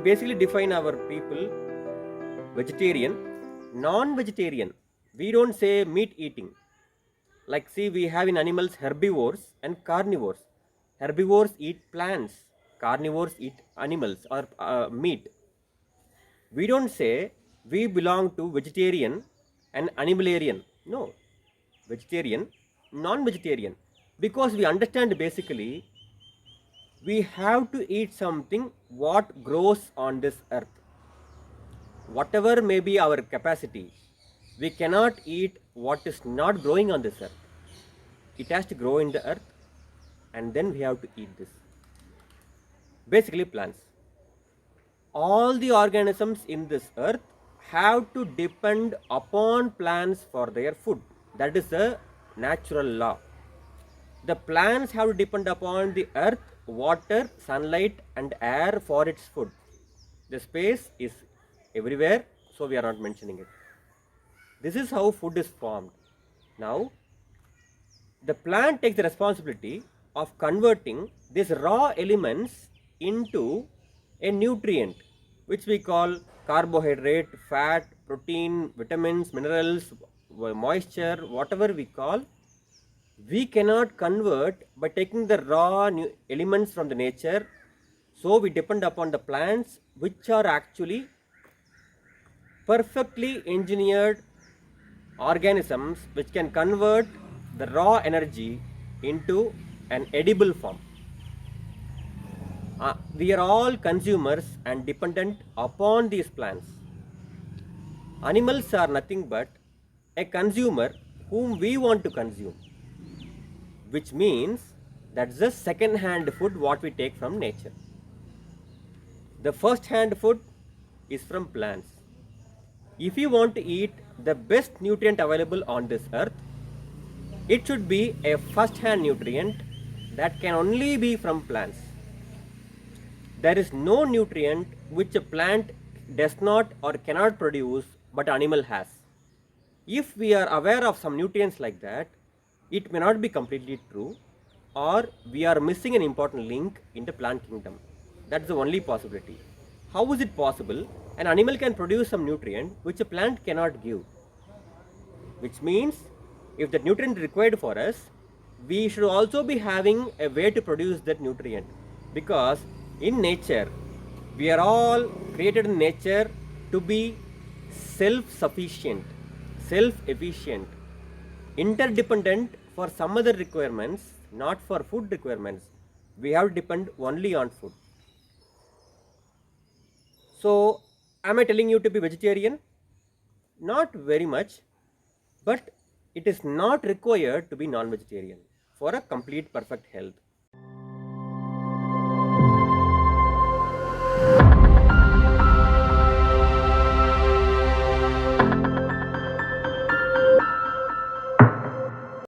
basically define our people vegetarian, non-vegetarian. We don't say meat eating. Like, see, we have in animals herbivores and carnivores. Herbivores eat plants, carnivores eat animals or meat. We don't say we belong to vegetarian and animalarian. No, vegetarian, non-vegetarian, because we understand basically we have to eat something what grows on this earth. Whatever may be our capacity, we cannot eat what is not growing on this earth. It has to grow in the earth, and then we have to eat this. Basically, plants. All the organisms in this earth have to depend upon plants for their food. That is a natural law. The plants have to depend upon the earth, water, sunlight, and air for its food. The space is everywhere, so we are not mentioning it. This is how food is formed. Now, the plant takes the responsibility of converting these raw elements into a nutrient, which we call carbohydrate, fat, protein, vitamins, minerals, moisture, whatever we call. We cannot convert by taking the raw elements from the nature, so we depend upon the plants, which are actually perfectly engineered organisms which can convert the raw energy into an edible form. We are all consumers and dependent upon these plants. Animals are nothing but a consumer whom we want to consume, which means that's the second hand food what we take from nature. The first hand food is from plants. If you want to eat the best nutrient available on this earth, it should be a first hand nutrient that can only be from plants. There is no nutrient which a plant does not or cannot produce but animal has. If we are aware of some nutrients like that, it may not be completely true, or we are missing an important link in the plant kingdom. That's the only possibility. How is it possible an animal can produce some nutrient which a plant cannot give? Which means if the nutrient required for us, we should also be having a way to produce that nutrient, because in nature we are all created in nature to be self-sufficient, self-efficient, interdependent for some other requirements, not for food requirements. We have to depend only on food. So, am I telling you to be vegetarian? Not very much, but it is not required to be non-vegetarian for a complete perfect health.